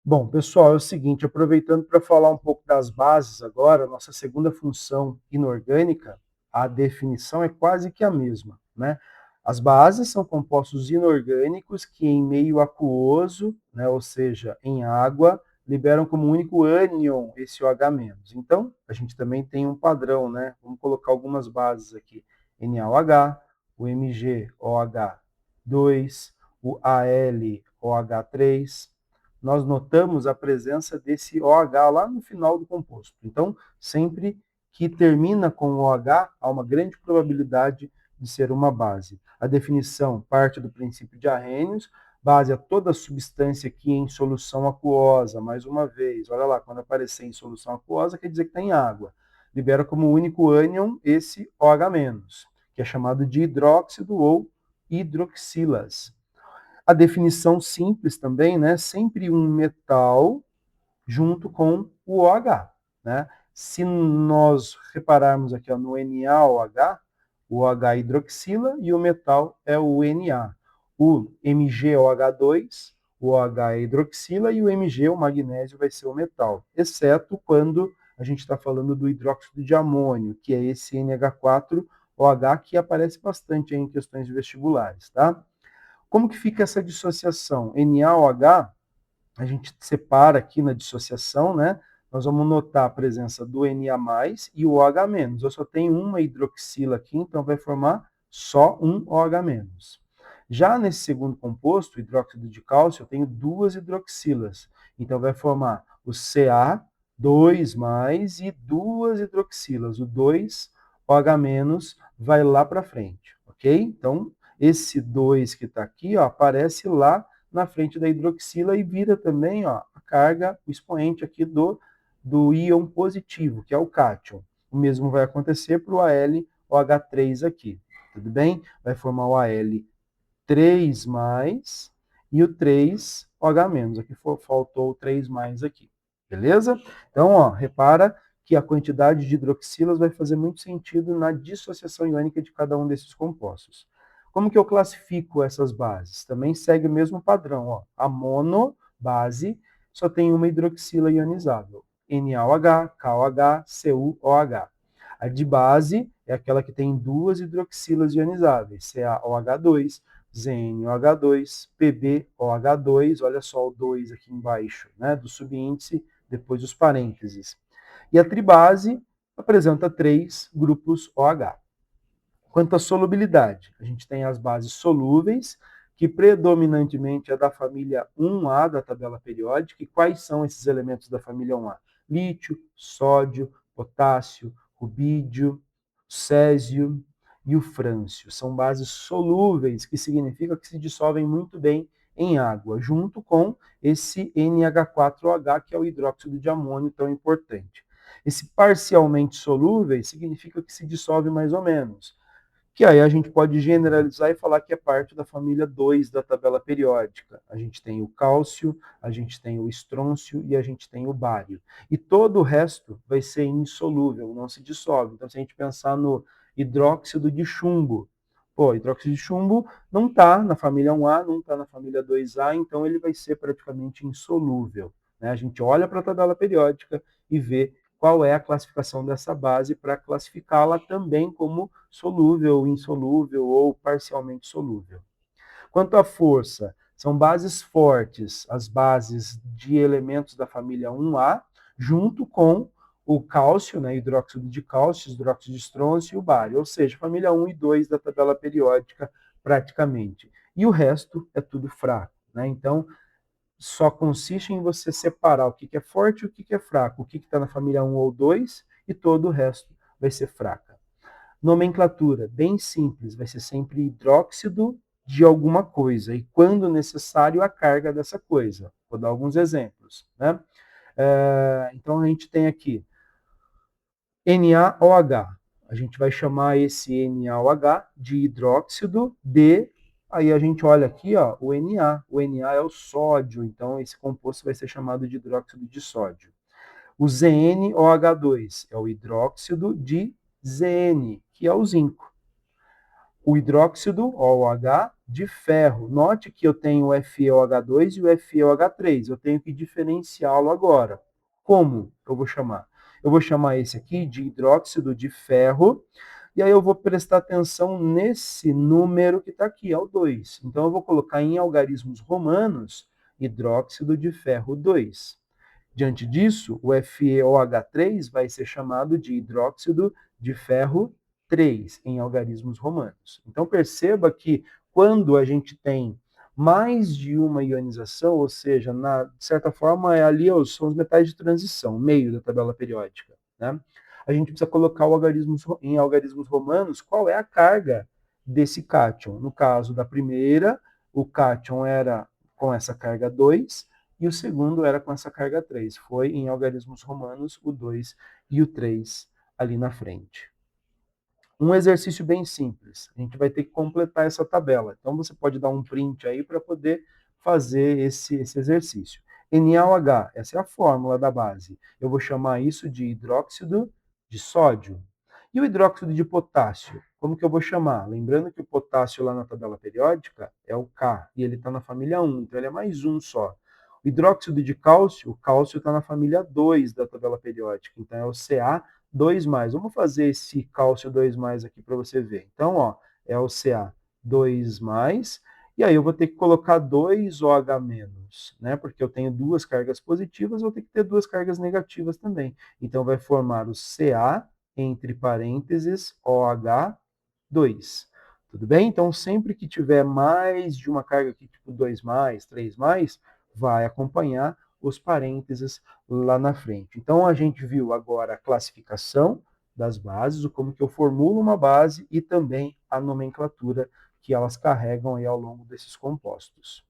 Bom, pessoal, é o seguinte, aproveitando para falar um pouco das bases agora, nossa segunda função inorgânica, a definição é quase que a mesma, né? As bases são compostos inorgânicos que em meio aquoso, né, ou seja, em água, liberam como único ânion esse OH-. Então, a gente também tem um padrão, né? Vamos colocar algumas bases aqui. NaOH, o MgOH2, o AlOH3, nós notamos a presença desse OH lá no final do composto. Então, sempre que termina com o OH, há uma grande probabilidade de ser uma base. A definição parte do princípio de Arrhenius, base a toda substância que em solução aquosa, mais uma vez, olha lá, quando aparecer em solução aquosa, quer dizer que está em água. Libera como único ânion esse OH-, que é chamado de hidróxido ou hidroxilas. A definição simples também, né? Sempre um metal junto com o OH, né? Se nós repararmos aqui ó, no NaOH, o OH hidroxila e o metal é o Na. O MgOH2, o OH é hidroxila e o Mg, o magnésio, vai ser o metal, exceto quando a gente está falando do hidróxido de amônio, que é esse NH4OH que aparece bastante em questões vestibulares, tá? Como que fica essa dissociação? NaOH, a gente separa aqui na dissociação, né? Nós vamos notar a presença do Na+, e o OH-. Eu só tenho uma hidroxila aqui, então vai formar só um OH-. Já nesse segundo composto, hidróxido de cálcio, eu tenho duas hidroxilas. Então vai formar o Ca2+ e duas hidroxilas. O 2OH- vai lá para frente, ok? Então, esse 2 que está aqui, ó, aparece lá na frente da hidroxila e vira também ó, a carga, o expoente aqui do íon positivo, que é o cátion. O mesmo vai acontecer para o AlOH3 aqui, tudo bem? Vai formar o Al3+, e o 3OH-. Aqui faltou o 3+ aqui, beleza? Então, ó, repara que a quantidade de hidroxilas vai fazer muito sentido na dissociação iônica de cada um desses compostos. Como que eu classifico essas bases? Também segue o mesmo padrão. Ó. A monobase só tem uma hidroxila ionizável. NaOH, KOH, CuOH. A dibase é aquela que tem duas hidroxilas ionizáveis, CaOH2, ZnOH2, PbOH2, olha só o 2 aqui embaixo, né, do subíndice, depois os parênteses. E a tribase apresenta 3 grupos OH. Quanto à solubilidade, a gente tem as bases solúveis, que predominantemente é da família 1A da tabela periódica. E quais são esses elementos da família 1A? Lítio, sódio, potássio, rubídio, césio e o frâncio. São bases solúveis, que significa que se dissolvem muito bem em água, junto com esse NH4OH, que é o hidróxido de amônio tão importante. Esse parcialmente solúveis significa que se dissolve mais ou menos, que aí a gente pode generalizar e falar que é parte da família 2 da tabela periódica. A gente tem o cálcio, a gente tem o estrôncio e a gente tem o bário. E todo o resto vai ser insolúvel, não se dissolve. Então, se a gente pensar no hidróxido de chumbo, pô, hidróxido de chumbo não está na família 1A, não está na família 2A, então ele vai ser praticamente insolúvel, né? A gente olha para a tabela periódica e vê qual é a classificação dessa base para classificá-la também como solúvel, insolúvel ou parcialmente solúvel. Quanto à força, são bases fortes, as bases de elementos da família 1A, junto com o cálcio, né, hidróxido de cálcio, hidróxido de estrôncio e o bário, ou seja, família 1 e 2 da tabela periódica praticamente. E o resto é tudo fraco, né? Então, só consiste em você separar o que é forte e o que é fraco, o que está na família 1 ou 2 e todo o resto vai ser fraca. Nomenclatura, bem simples, vai ser sempre hidróxido de alguma coisa e, quando necessário, a carga dessa coisa. Vou dar alguns exemplos. Né? Então, a gente tem aqui NaOH. A gente vai chamar esse NaOH de hidróxido de. Aí a gente olha aqui, ó, o Na. O Na é o sódio, então esse composto vai ser chamado de hidróxido de sódio. O ZnOH2 é o hidróxido de Zn, que é o zinco. O hidróxido, OH, de ferro. Note que eu tenho o FeOH2 e o FeOH3. Eu tenho que diferenciá-lo agora. Como eu vou chamar? Eu vou chamar esse aqui de hidróxido de ferro, e aí eu vou prestar atenção nesse número que está aqui, é o 2. Então eu vou colocar em algarismos romanos hidróxido de ferro 2. Diante disso, o FeOH3 vai ser chamado de hidróxido de ferro 3 em algarismos romanos. Então perceba que quando a gente tem mais de uma ionização, ou seja, de certa forma, ali são os metais de transição, meio da tabela periódica, né? A gente precisa colocar em algarismos romanos qual é a carga desse cátion. No caso da primeira, o cátion era com essa carga 2, e o segundo era com essa carga 3. Foi em algarismos romanos o 2 e o 3 ali na frente. Um exercício bem simples. A gente vai ter que completar essa tabela. Então você pode dar um print aí para poder fazer esse exercício. NaOH, essa é a fórmula da base. Eu vou chamar isso de hidróxido de sódio. E o hidróxido de potássio, como que eu vou chamar? Lembrando que o potássio lá na tabela periódica é o K, e ele está na família 1, então ele é mais um só. O hidróxido de cálcio, o cálcio está na família 2 da tabela periódica, então é o Ca 2 mais. Vamos fazer esse cálcio 2 mais aqui para você ver. Então, ó, é o Ca 2 mais, e aí eu vou ter que colocar 2OH menos, né? Porque eu tenho duas cargas positivas, eu vou ter que ter duas cargas negativas também. Então vai formar o Ca entre parênteses OH2. Tudo bem? Então, sempre que tiver mais de uma carga aqui, tipo 2 mais, 3 mais, vai acompanhar os parênteses lá na frente. Então, a gente viu agora a classificação das bases, como que eu formulo uma base e também a nomenclatura que elas carregam aí ao longo desses compostos.